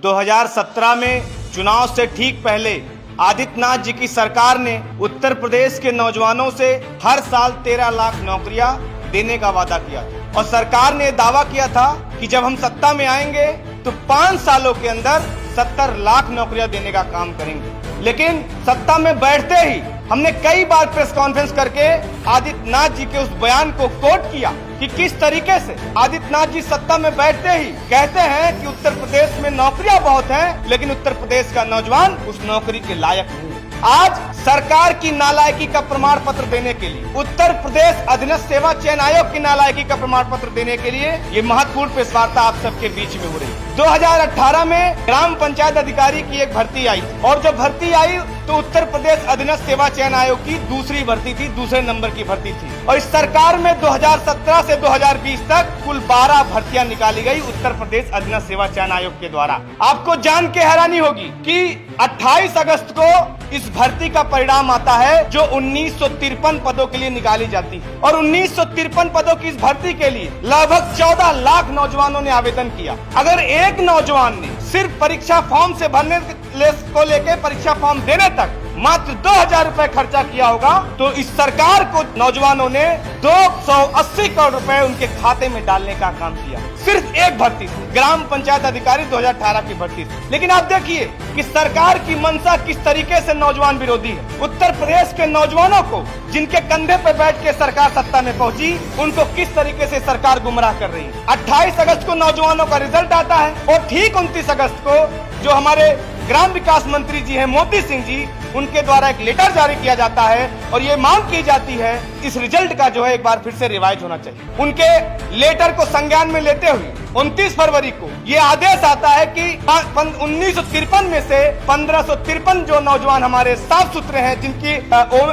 2017 में चुनाव से ठीक पहले आदित्यनाथ जी की सरकार ने उत्तर प्रदेश के नौजवानों से हर साल 13 लाख नौकरियां देने का वादा किया था और सरकार ने दावा किया था कि जब हम सत्ता में आएंगे तो 5 सालों के अंदर 70 लाख नौकरियां देने का काम करेंगे। लेकिन सत्ता में बैठते ही हमने कई बार प्रेस कॉन्फ्रेंस करके आदित्यनाथ जी के उस बयान को कोट किया कि किस तरीके से आदित्यनाथ जी सत्ता में बैठते ही कहते हैं कि उत्तर प्रदेश में नौकरियां बहुत हैं, लेकिन उत्तर प्रदेश का नौजवान उस नौकरी के लायक नहीं। आज सरकार की नालायकी का प्रमाण पत्र देने के लिए, उत्तर प्रदेश अधीनस्थ सेवा चयन आयोग की नालायकी का प्रमाण पत्र देने के लिए ये महत्वपूर्ण प्रेस वार्ता आप सबके बीच में हो रही है। 2018 में ग्राम पंचायत अधिकारी की एक भर्ती आई और जब भर्ती आई तो उत्तर प्रदेश अधीनस्थ सेवा चयन आयोग की दूसरी भर्ती थी, दूसरे नंबर की भर्ती थी और इस सरकार में 2017 से 2020 तक कुल 12 भर्तियां निकाली गई उत्तर प्रदेश अधीनस्थ सेवा चयन आयोग के द्वारा। आपको जान के हैरानी होगी कि 28 अगस्त को इस भर्ती का परिणाम आता है जो 1953 पदों के लिए निकाली जाती है और 1953 पदों की इस भर्ती के लिए लगभग 14 लाख नौजवानों ने आवेदन किया। अगर एक नौजवान ने सिर्फ परीक्षा फॉर्म से भरने को लेकर परीक्षा फॉर्म देने तक मात्र 2000 रुपए खर्चा किया होगा तो इस सरकार को नौजवानों ने 280 करोड़ रुपए उनके खाते में डालने का काम किया, सिर्फ एक भर्ती से, ग्राम पंचायत अधिकारी 2018 की भर्ती से। लेकिन आप देखिए कि सरकार की मंशा किस तरीके से नौजवान विरोधी है। उत्तर प्रदेश के नौजवानों को जिनके कंधे पर बैठ के सरकार सत्ता में पहुंची, उनको किस तरीके से सरकार गुमराह कर रही है। 28 अगस्त को नौजवानों का रिजल्ट आता है और ठीक 29 अगस्त को जो हमारे ग्राम विकास मंत्री जी हैं मोती सिंह जी, उनके द्वारा एक लेटर जारी किया जाता है और ये मांग की जाती है इस रिजल्ट का जो है एक बार फिर से रिवाइज होना चाहिए। उनके लेटर को संज्ञान में लेते हुए 29 फरवरी को ये आदेश आता है कि 1953 में से 1553 जो नौजवान हमारे साफ सुथरे हैं, जिनकी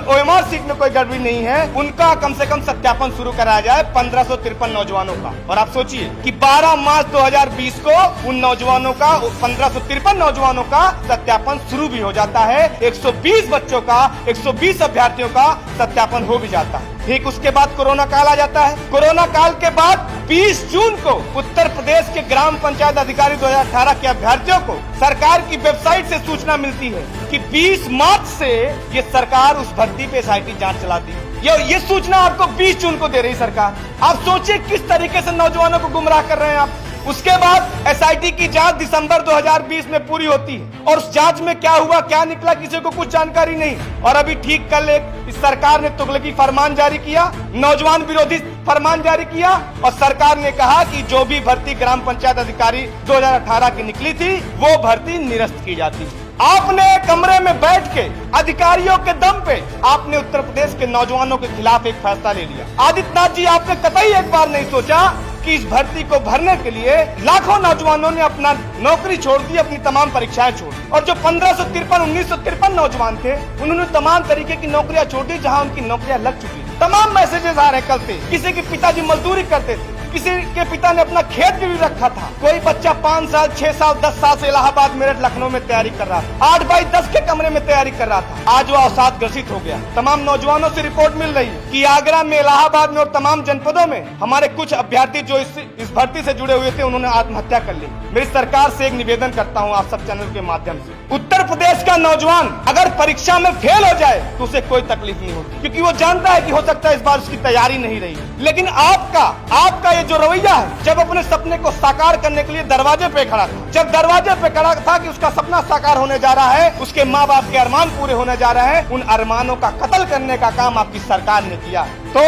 ओएमआर सीट में कोई गड़बड़ी नहीं है, उनका कम से कम सत्यापन शुरू कराया जाए 1553 नौजवानों का। और आप सोचिए कि 12 मार्च 2020 को उन नौजवानों का 1553 नौजवानों का सत्यापन शुरू भी हो जाता है। 120 बच्चों का, 120 अभ्यर्थियों का सत्यापन हो भी जाता है। ठीक उसके बाद कोरोना काल आ जाता है। कोरोना काल के बाद 20 जून को उत्तर प्रदेश के ग्राम पंचायत अधिकारी 2018 के अभ्यर्थियों को सरकार की वेबसाइट से सूचना मिलती है कि 20 मार्च से ये सरकार उस भर्ती पे SIT जांच चलाती है। ये सूचना आपको 20 जून को दे रही सरकार। आप सोचिए किस तरीके से नौजवानों को गुमराह कर रहे हैं आप। उसके बाद SIT की जांच दिसंबर 2020 में पूरी होती है और उस जांच में क्या हुआ, क्या निकला, किसी को कुछ जानकारी नहीं। और अभी ठीक कल इस सरकार ने तुगलकी फरमान जारी किया, नौजवान विरोधी फरमान जारी किया और सरकार ने कहा कि जो भी भर्ती ग्राम पंचायत अधिकारी 2018 की निकली थी वो भर्ती निरस्त की जाती है। आपने कमरे में बैठ के अधिकारियों के दम पे आपने उत्तर प्रदेश के नौजवानों के खिलाफ एक फैसला ले लिया। आदित्यनाथ जी, आपने कतई एक बार नहीं सोचा कि इस भर्ती को भरने के लिए लाखों नौजवानों ने अपना नौकरी छोड़ दी, अपनी तमाम परीक्षाएं छोड़ दी और जो 1553 1953 नौजवान थे उन्होंने तमाम तरीके की नौकरियां छोड़ दी जहां उनकी नौकरियां लग चुकी थी। तमाम मैसेजेस आ रहे कल से, किसी के पिताजी मजदूरी करते थे, किसी के पिता ने अपना खेत भी रखा था, कोई बच्चा 5 साल 6 साल 10 साल से इलाहाबाद मेरठ लखनऊ में तैयारी कर रहा था, 8 बाई 10 के कमरे में तैयारी कर रहा था, आज वो अवसाद ग्रसित हो गया। तमाम नौजवानों से रिपोर्ट मिल रही है कि आगरा में, इलाहाबाद में और तमाम जनपदों में हमारे कुछ अभ्यर्थी जो इस भर्ती से जुड़े हुए थे उन्होंने आत्महत्या कर ली। मेरी सरकार से एक निवेदन करता हूं आप सब चैनल के माध्यम से, उत्तर प्रदेश का नौजवान अगर परीक्षा में फेल हो जाए तो उसे कोई तकलीफ नहीं होती, क्योंकि वो जानता है कि हो सकता है इस बार उसकी तैयारी नहीं रही। लेकिन आपका ये जो रवैया है, जब अपने सपने को साकार करने के लिए दरवाजे पे खड़ा था, जब दरवाजे पे खड़ा था कि उसका सपना साकार होने जा रहा है, उसके माँ बाप के अरमान पूरे होने जा रहे हैं, उन अरमानों का कत्ल करने का काम आपकी सरकार ने किया। तो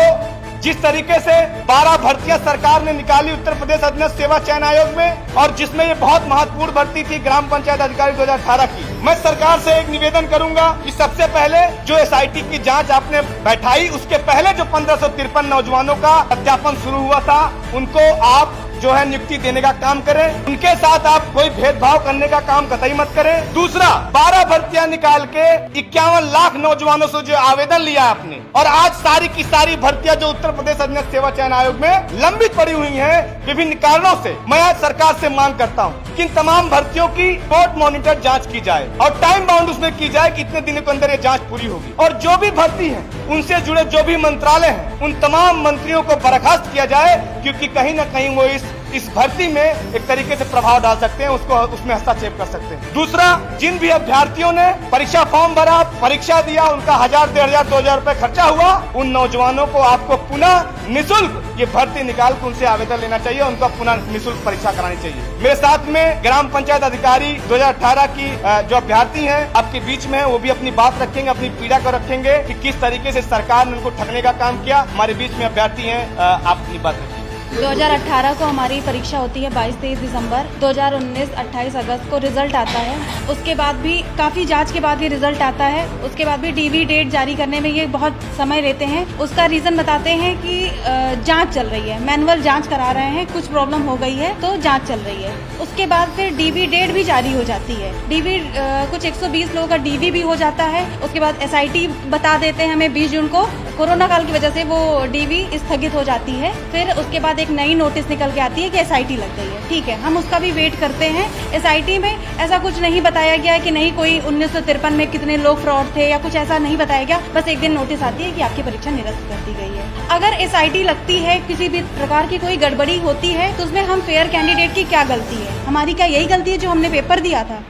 जिस तरीके से 12 भर्तियां सरकार ने निकाली उत्तर प्रदेश अधीनस्थ सेवा चयन आयोग में और जिसमें ये बहुत महत्वपूर्ण भर्ती थी ग्राम पंचायत अधिकारी 2018 की, मैं सरकार से एक निवेदन करूंगा कि सबसे पहले जो SIT की जांच आपने बैठाई, उसके पहले जो 1553 नौजवानों का सत्यापन शुरू हुआ था, उनको आप जो है नियुक्ति देने का काम करें। उनके साथ आप कोई भेदभाव करने का काम कतई मत करें। दूसरा, 12 भर्तियां निकाल के 51 लाख नौजवानों से जो आवेदन लिया आपने और आज सारी की सारी भर्तियां जो उत्तर प्रदेश अधीनस्थ सेवा चयन आयोग में लंबित पड़ी हुई हैं विभिन्न कारणों से, मैं आज सरकार से मांग करता हूं कि इन तमाम भर्तियों की कोर्ट मॉनिटर जांच की जाए और टाइम बाउंड उसमें की जाए, कितने दिनों के अंदर ये जांच पूरी होगी। और जो भी भर्ती है उनसे जुड़े जो भी मंत्रालय हैं उन तमाम मंत्रियों को बर्खास्त किया जाए, क्योंकि कहीं न कहीं वो इस इस भर्ती में एक तरीके से प्रभाव डाल सकते हैं, उसको उसमें हस्तक्षेप कर सकते हैं। दूसरा, जिन भी अभ्यर्थियों ने परीक्षा फॉर्म भरा, परीक्षा दिया, उनका 1000, 1500, 2000 रुपए खर्चा हुआ, उन नौजवानों को आपको पुनः निःशुल्क ये भर्ती निकाल कर उनसे आवेदन लेना चाहिए, उनका पुनः निःशुल्क परीक्षा करानी चाहिए। मेरे साथ में ग्राम पंचायत अधिकारी 2018 की जो अभ्यर्थी हैं आपके बीच में, वो भी अपनी बात रखेंगे, अपनी पीड़ा को रखेंगे कि किस तरीके से सरकार ने उनको ठगने का काम किया। हमारे बीच में अभ्यर्थी हैं, आप अपनी बात रखें। 2018 को हमारी परीक्षा होती है 22-23 दिसंबर। 2019 28 अगस्त को रिजल्ट आता है। उसके बाद भी काफ़ी जांच के बाद ये रिजल्ट आता है। उसके बाद भी डीवी डेट जारी करने में ये बहुत समय लेते हैं। उसका रीज़न बताते हैं कि जांच चल रही है, मैनुअल जांच करा रहे हैं, कुछ प्रॉब्लम हो गई है तो जांच चल रही है। उसके बाद फिर डीवी डेट भी जारी हो जाती है। डीवी कुछ 120 लोगों का डीवी भी हो जाता है। उसके बाद एसआईटी बता देते हैं हमें 20 जून को। कोरोना काल की वजह से वो डीवी स्थगित हो जाती है। फिर उसके बाद एक नई नोटिस निकल के आती है कि एसआईटी लग गई है। ठीक है, हम उसका भी वेट करते हैं। एसआईटी में ऐसा कुछ नहीं बताया गया है कि नहीं कोई 1953 में कितने लोग फ्रॉड थे या कुछ ऐसा नहीं बताया गया। बस एक दिन नोटिस आती है कि आपकी परीक्षा निरस्त कर दी गई है। अगर एसआईटी लगती है, किसी भी प्रकार की कोई गड़बड़ी होती है तो उसमें हम फेयर कैंडिडेट की क्या गलती है? हमारी क्या यही गलती है जो हमने पेपर दिया था?